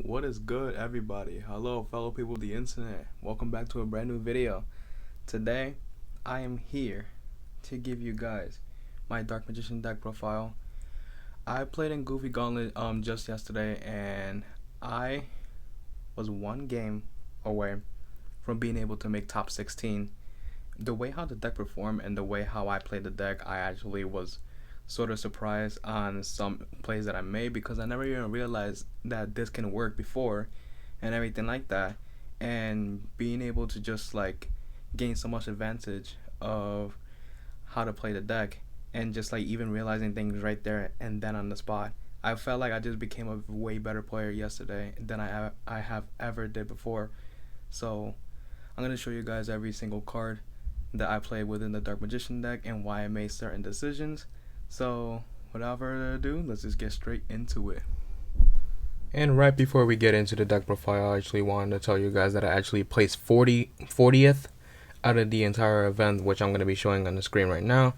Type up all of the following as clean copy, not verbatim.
What is good, everybody? Hello, fellow people of the internet. Welcome back to a brand new video. Today, I am here to give you guys my Dark Magician deck profile. I played in Goofy Gauntlet just yesterday, and I was one game away from being able to make top 16. The way how the deck performed and the way how I played the deck, I actually was sort of surprised on some plays that I made because I never even realized that this can work before and everything like that. And being able to just like gain so much advantage of how to play the deck and just like even realizing things right there and then on the spot. I felt like I just became a way better player yesterday than I have ever did before. So I'm gonna show you guys every single card that I played within the Dark Magician deck and why I made certain decisions. So without further ado, let's just get straight into it. And right before we get into the deck profile, I actually wanted to tell you guys that I actually placed 40th out of the entire event, which I'm going to be showing on the screen right now.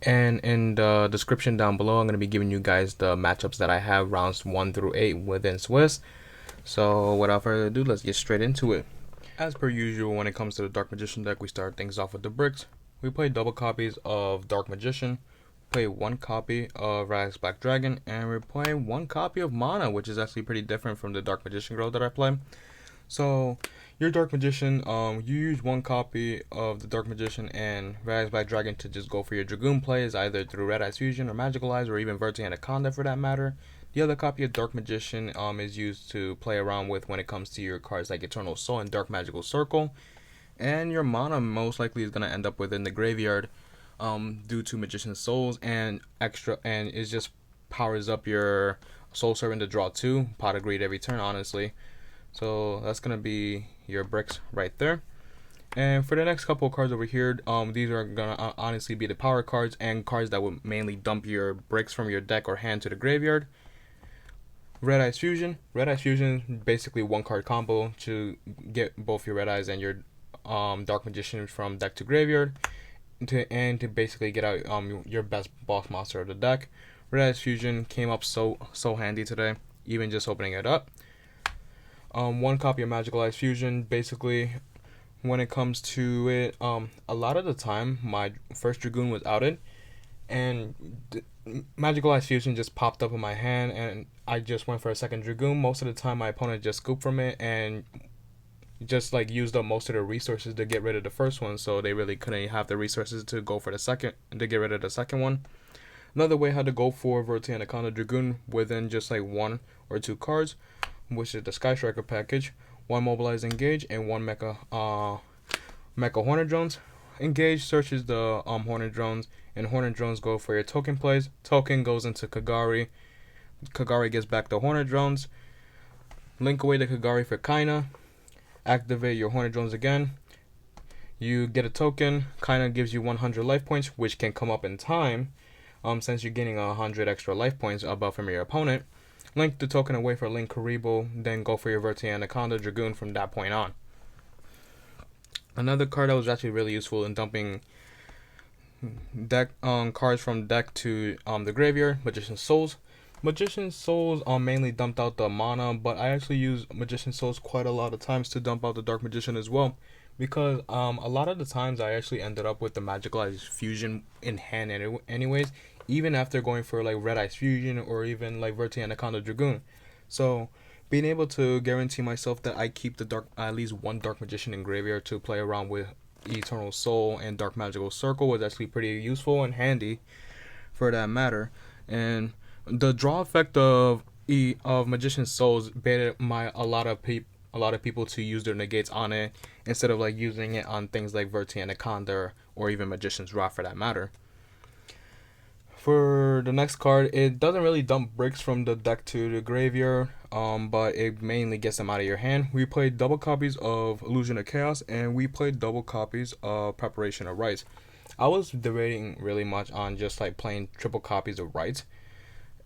And in the description down below, I'm going to be giving you guys the matchups that I have rounds 1 through 8 within Swiss. So without further ado, let's get straight into it. As per usual, when it comes to the Dark Magician deck, we start things off with the bricks. We play double copies of Dark Magician, play one copy of Radix Black Dragon, and we're playing one copy of Mana, which is actually pretty different from the Dark Magician girl that I play. So your Dark Magician, you use one copy of the Dark Magician and Radix Black Dragon to just go for your dragoon plays, either through Red Eyes Fusion or Magicalized or even Verte and Anaconda for that matter. The other copy of Dark Magician is used to play around with when it comes to your cards like Eternal Soul and Dark Magical Circle. And your Mana most likely is going to end up within the graveyard due to Magician's Souls and it just powers up your Soul Servant to draw 2, Pot of Greed every turn, honestly. So that's going to be your bricks right there. And for the next couple of cards over here, these are going to honestly be the power cards and cards that would mainly dump your bricks from your deck or hand to the graveyard. Red Eyes Fusion. Red Eyes Fusion, basically one card combo to get both your Red Eyes and your Dark Magician from deck to graveyard. To basically get out your best boss monster of the deck. Red Eyes Fusion came up so handy today, even just opening it up. One copy of Magicalized Fusion. Basically, when it comes to it, a lot of the time my first dragoon was outed, and Magicalized Fusion just popped up in my hand, and I just went for a second dragoon. Most of the time, my opponent just scooped from it and just like used up most of their resources to get rid of the first one, so they really couldn't have the resources to go for the second, to get rid of the second one. Another way how to go for Verte and Anaconda Dragoon within just like 1 or 2 cards, which is the Sky Striker package. 1 Mobilize Engage and 1 Mecha Hornet Drones. Engage searches the Hornet Drones, and Hornet Drones go for your token plays. Token goes into Kagari. Kagari gets back the Hornet Drones. Link away the Kagari for Kaina. Activate your Hornet Drones again. You get a token. Kaina gives you 100 life points, which can come up in time, since you're getting 100 extra life points above from your opponent. Link the token away for Link Karibo, then go for your Verte Anaconda Dragoon from that point on. Another card that was actually really useful in dumping deck cards from deck to the graveyard, Magician's Souls. Magician's Souls mainly dumped out the Mana, but I actually use Magician's Souls quite a lot of times to dump out the Dark Magician as well, because a lot of the times I actually ended up with the Magicalized Fusion in hand anyways, even after going for like Red Eyes Fusion or even like Verte Anaconda Dragoon. So being able to guarantee myself that I keep the at least one Dark Magician in graveyard to play around with Eternal Soul and Dark Magical Circle was actually pretty useful and handy for that matter. And the draw effect of Magician's Souls baited a lot of people to use their negates on it instead of like using it on things like Verte Anaconda or even Magician's Wrath for that matter. For the next card, it doesn't really dump bricks from the deck to the graveyard, but it mainly gets them out of your hand. We played double copies of Illusion of Chaos, and we played double copies of Preparation of Rites. I was debating really much on just like playing triple copies of Rites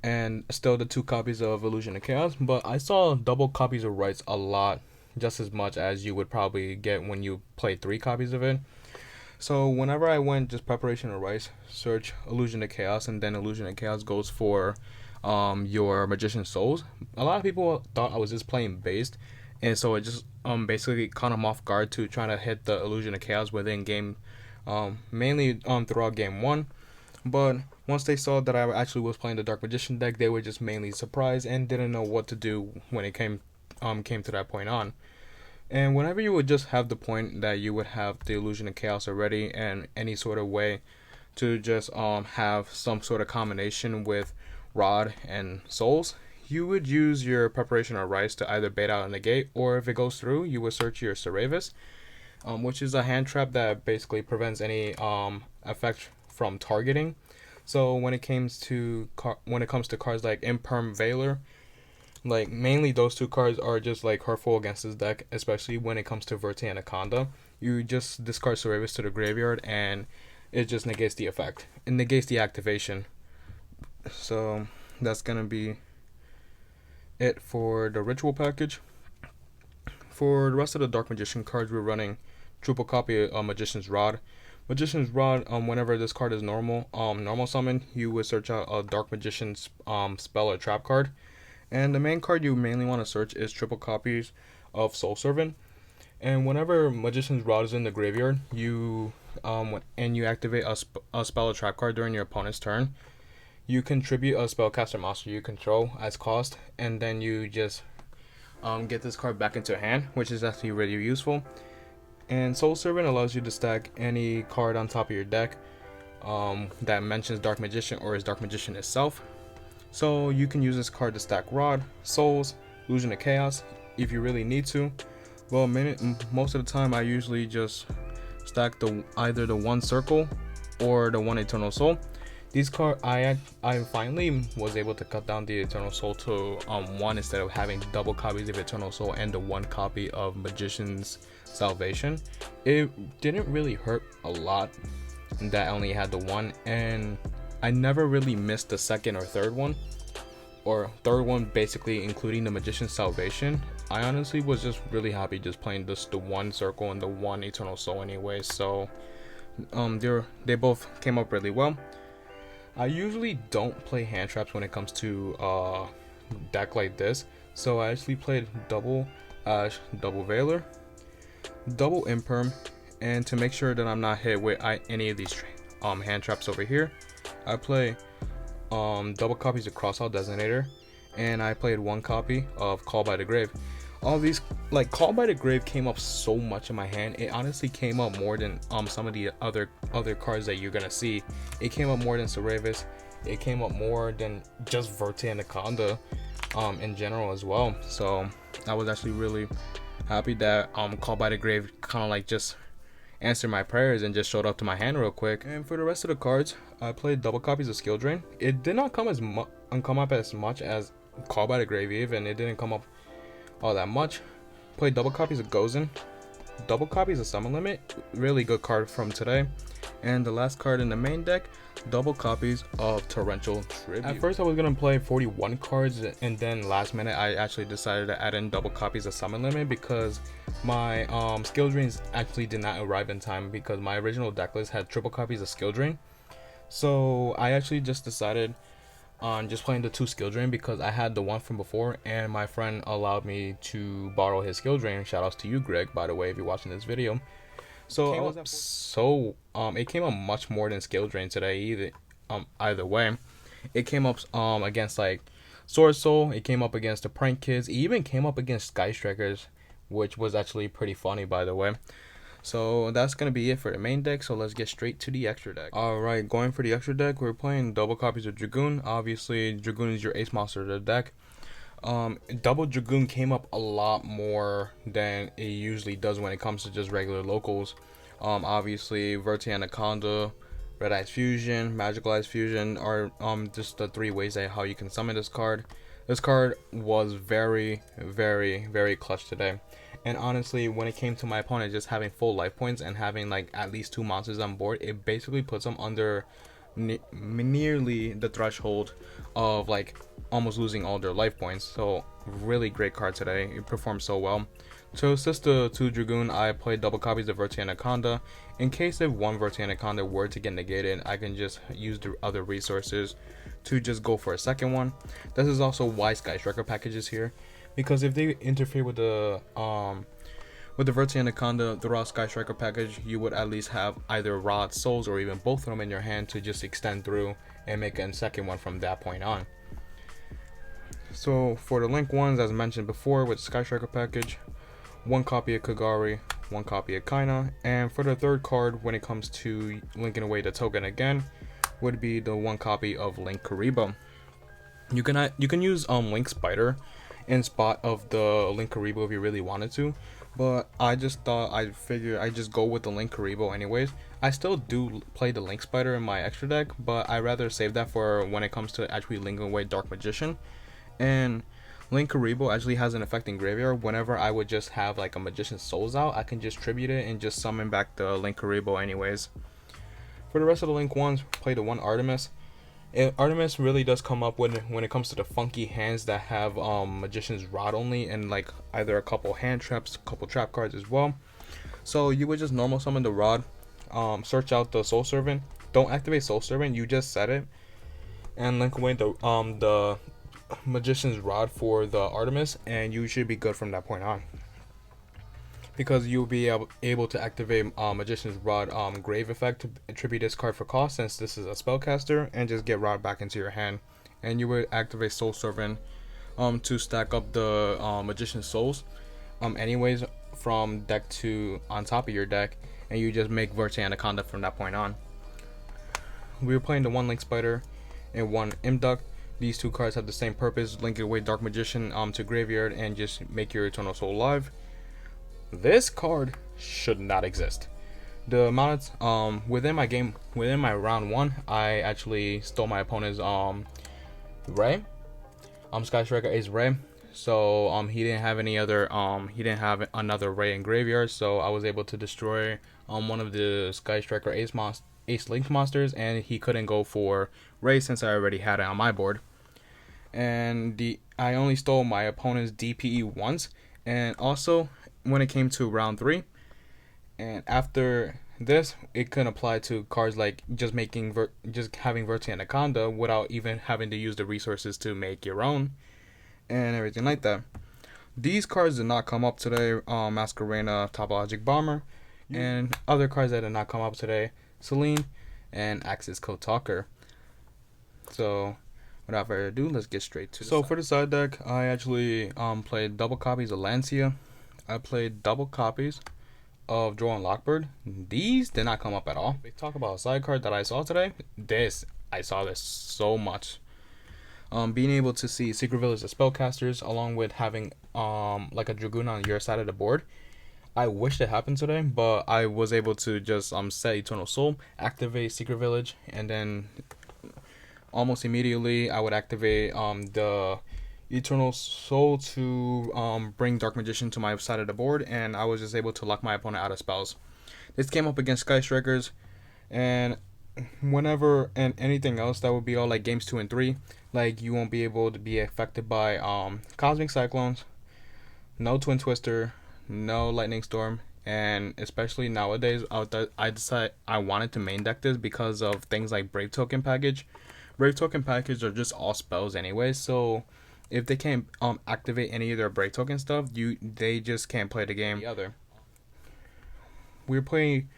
and still the 2 copies of Illusion of Chaos, but I saw double copies of Rites a lot, just as much as you would probably get when you play 3 copies of it. So whenever I went just Preparation of Rites, search Illusion of Chaos, and then Illusion of Chaos goes for your magician souls. A lot of people thought I was just playing based, and so it just basically caught them off guard to trying to hit the illusion of chaos within game, mainly throughout game 1. But once they saw that I actually was playing the Dark Magician deck, they were just mainly surprised and didn't know what to do when it came to that point on. And whenever you would just have the point that you would have the illusion of chaos already, and any sort of way to just have some sort of combination with rod and souls, you would use your preparation or rice to either bait out and negate, or if it goes through, you would search your Cerevis, which is a hand trap that basically prevents any effect from targeting. So when it comes to cards like Impermed Veiler, like mainly those two cards are just like hurtful against this deck, especially when it comes to Verte and Anaconda. You just discard Cerevis to the graveyard and it just negates the effect. It negates the activation. So that's gonna be it for the ritual package. For the rest of the Dark Magician cards, we're running triple copy of Magician's Rod. Magician's Rod, whenever this card is normal summon, you would search out a Dark Magician's spell or trap card. And the main card you mainly want to search is triple copies of Soul Servant. And whenever Magician's Rod is in the graveyard, you you activate a spell or trap card during your opponent's turn, you contribute a spellcaster monster you control as cost, and then you just get this card back into your hand, which is actually really useful. And Soul Servant allows you to stack any card on top of your deck that mentions Dark Magician or is Dark Magician itself. So you can use this card to stack Rod, Souls, Illusion of Chaos if you really need to. Well, most of the time I usually just stack either the one Circle or the one Eternal Soul. These cards, I finally was able to cut down the Eternal Soul to 1 instead of having double copies of Eternal Soul and the 1 copy of Magician's Salvation. It didn't really hurt a lot that I only had the 1, and I never really missed the second or third one, basically including the Magician's Salvation. I honestly was just really happy just playing just the 1 Circle and the 1 Eternal Soul anyway, so they both came up really well. I usually don't play hand traps when it comes to deck like this, so I actually played double Ash, double Veiler, double Imperm, and to make sure that I'm not hit with any of these hand traps over here, I play double copies of Crossout Designator, and I played 1 copy of Call by the Grave. All these, like, Call by the Grave came up so much in my hand. It honestly came up more than some of the other cards that you're gonna see. It came up more than Cerevis. It came up more than just Verte and Anaconda in general as well. So I was actually really happy that Call by the Grave kind of like just answered my prayers and just showed up to my hand real quick. And for the rest of the cards, I played double copies of Skill Drain. It did not come up as much as Call by the Grave, even. It didn't come up all that much. Played double copies of Gozen, double copies of Summon Limit, really good card from today. And the last card in the main deck, double copies of Torrential Tribute. At first I was gonna play 41 cards, and then last minute I actually decided to add in double copies of Summon Limit because my Skill Drains actually did not arrive in time, because my original deck list had triple copies of Skill Drain. So I actually just decided on just playing the 2 Skill Drain because I had the 1 from before, and my friend allowed me to borrow his Skill Drain. Shoutouts to you, Greg, by the way, if you're watching this video. So it came up much more than Skill Drain today. Either way, it came up against like Swordsoul. It came up against the Prank Kids. It even came up against Sky Strikers, which was actually pretty funny, by the way. So that's going to be it for the main deck, so let's get straight to the extra deck. Alright, going for the extra deck, we're playing double copies of Dragoon. Obviously, Dragoon is your ace monster of the deck. Double Dragoon came up a lot more than it usually does when it comes to just regular locals. Obviously, Verte Anaconda, Red Eyes Fusion, Magicalized Fusion are just the 3 ways that how you can summon this card. This card was very, very, very clutch today. And honestly, when it came to my opponent just having full life points and having like at least 2 monsters on board, it basically puts them under nearly the threshold of like almost losing all their life points. So really great card today. It performed so well. To assist the 2 Dragoon, I played double copies of Verte Anaconda. In case if one Verte Anaconda were to get negated, I can just use the other resources to just go for a second one. This is also why Sky Striker packages here, because if they interfere with the Verte Anaconda throughout Sky Striker package, you would at least have either Rod, Souls, or even both of them in your hand to just extend through and make a second one from that point on. So for the link ones, as mentioned before with the Sky Striker package, 1 copy of Kagari, 1 copy of Kaina, and for the third card, when it comes to linking away the token again, would be the 1 copy of Link Karibo. You can use Link Spider in spot of the Link Karibo if you really wanted to, but I just thought I'd just go with the Link Karibo anyways. I still do play the Link Spider in my extra deck, but I rather save that for when it comes to actually linking away Dark Magician. And Link Karibo actually has an effect in graveyard. Whenever I would just have like a Magician's Souls out, I can just tribute it and just summon back the Link Karibo anyways. For the rest of the Link ones, play the 1 Artemis. Artemis really does come up when it comes to the funky hands that have Magician's Rod only, and like either a couple hand traps, a couple trap cards as well. So you would just normal summon the Rod, search out the Soul Servant. Don't activate Soul Servant, you just set it, and link away the Magician's Rod for the Artemis, and you should be good from that point on, because you'll be able to activate Magician's Rod Grave effect to attribute this card for cost, since this is a spellcaster, and just get Rod back into your hand. And you would activate Soul Servant to stack up the Magician's Souls anyways from deck to on top of your deck, and you just make Verte Anaconda from that point on. We were playing the 1 Link Spider and 1 Imduct. These 2 cards have the same purpose, linking away Dark Magician to graveyard and just make your Eternal Soul live. This card should not exist. The amount of within my round 1, I actually stole my opponent's Ray. Sky Striker Ace Ray. So he didn't have any other he didn't have another Ray in graveyard, so I was able to destroy one of the Sky Striker Ace Link monsters, and he couldn't go for Ray since I already had it on my board. And I only stole my opponent's DPE once, and also when it came to round 3, and after this, it can apply to cards like just having Verte Anaconda without even having to use the resources to make your own and everything like that. These cards did not come up today. Masquerena, Topologic Bomber, and other cards that did not come up today, Celine and Axis Code Talker. So without further ado, let's get straight to for the side deck, I actually played double copies of Lancia. I played double copies of Droll and Lockbird. These did not come up at all. We talk about a side card that I saw today. I saw this so much. Being able to see Secret Village of Spellcasters along with having like a Dragoon on your side of the board. I wish it happened today, but I was able to just set Eternal Soul, activate Secret Village, and then almost immediately I would activate the Eternal Soul to bring Dark Magician to my side of the board, and I was just able to lock my opponent out of spells. This came up against Sky Strikers, and whenever and anything else that would be all like games 2 and 3, like you won't be able to be affected by Cosmic Cyclones, no Twin Twister, no Lightning Storm, and especially nowadays I decided I wanted to main deck this because of things like Brave Token package. Brave Token package are just all spells anyway, so if they can't activate any of their Brave Token stuff, they just can't play the game. We're playing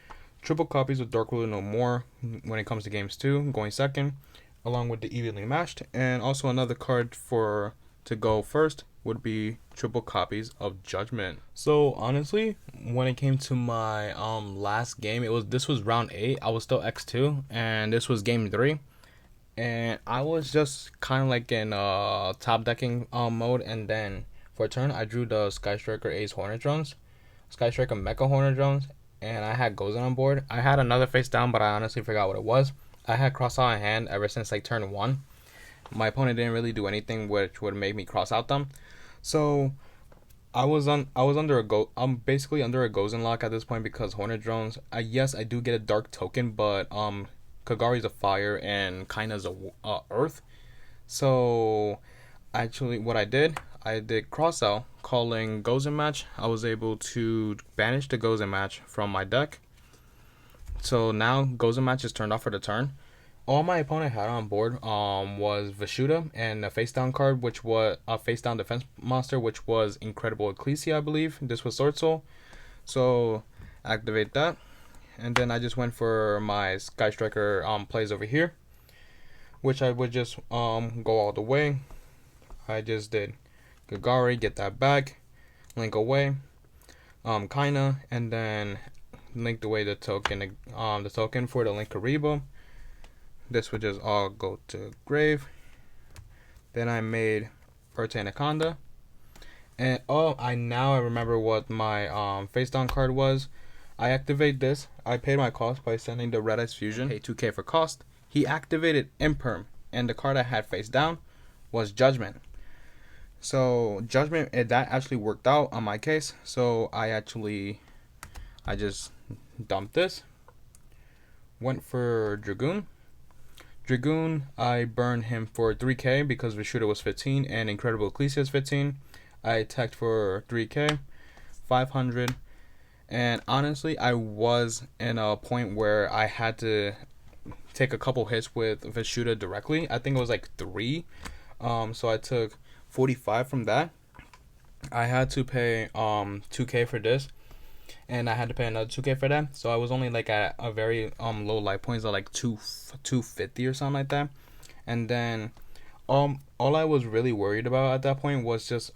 triple copies of Dark Ruler No More when it comes to games 2, going second, along with the Evenly Matched, and also another card to go first would be triple copies of Judgement. So honestly, when it came to my last game, this was round 8. I was still X2, and this was game 3. And I was just kind of like in top decking mode, and then for a turn I drew the Sky Striker Ace Hornet Drones, Sky Striker Mecha Hornet Drones, and I had Gozen on board. I had another face down, but I honestly forgot what it was. I had cross out in hand ever since like turn 1. My opponent didn't really do anything which would make me cross out them, so I'm basically under a Gozen lock at this point because Hornet Drones. Yes, I do get a dark token, but Kagari's a fire and Kaina's a earth. So actually what I did cross out, calling Gozen Match. I was able to banish the Gozen Match from my deck. So now Gozen Match is turned off for the turn. All my opponent had on board was Vishuda and a face down card, which was a face down defense monster, which was Incredible Ecclesia, I believe. This was Swordsoul. So activate that. And then I just went for my Sky Striker plays over here, which I would just go all the way. I just did Kagari, get that back, link away, Kaina, and then linked away the token for the Linkaribo. This would just all go to grave. Then I made Verte Anaconda. And I remember what my face down card was. I activate this. I paid my cost by sending the Red Ice Fusion. Pay 2k for cost. He activated Impermed, and the card I had face down was Judgement. So Judgement, that actually worked out on my case. So I just dumped this. Went for Dragoon. Dragoon, I burned him for 3k because Vishuda was 15 and Incredible Ecclesia is 15. I attacked for 3k, 500. And honestly, I was in a point where I had to take a couple hits with Vishuda directly. I think it was like 3. So I took 45 from that. I had to pay 2k for this, and I had to pay another 2k for that. So I was only like at a very low life points of like 250 or something like that. And then all I was really worried about at that point was just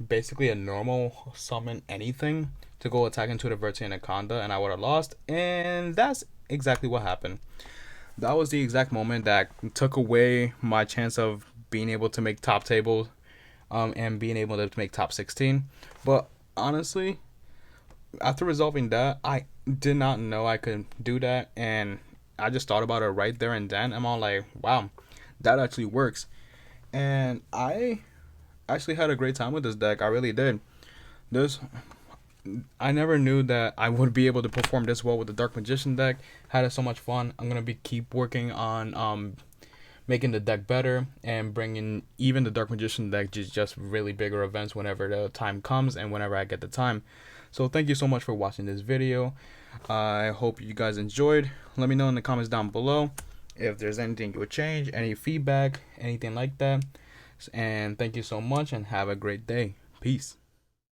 basically a normal summon anything to go attack into the Verte Anaconda, and I would have lost. And that's exactly what happened. That was the exact moment that took away my chance of being able to make top tables and being able to make top 16. But honestly, after resolving that, I did not know I could do that, and I just thought about it right there and then. I'm all like, wow, that actually works. And I actually had a great time with this deck. I really did. I never knew that I would be able to perform this well with the Dark Magician deck. Had so much fun. I'm gonna keep working on making the deck better and bringing even the Dark Magician deck just really bigger events whenever the time comes and whenever I get the time. So thank you so much for watching this video. I hope you guys enjoyed. Let me know in the comments down below if there's anything you would change, any feedback, anything like that. And thank you so much and have a great day. Peace.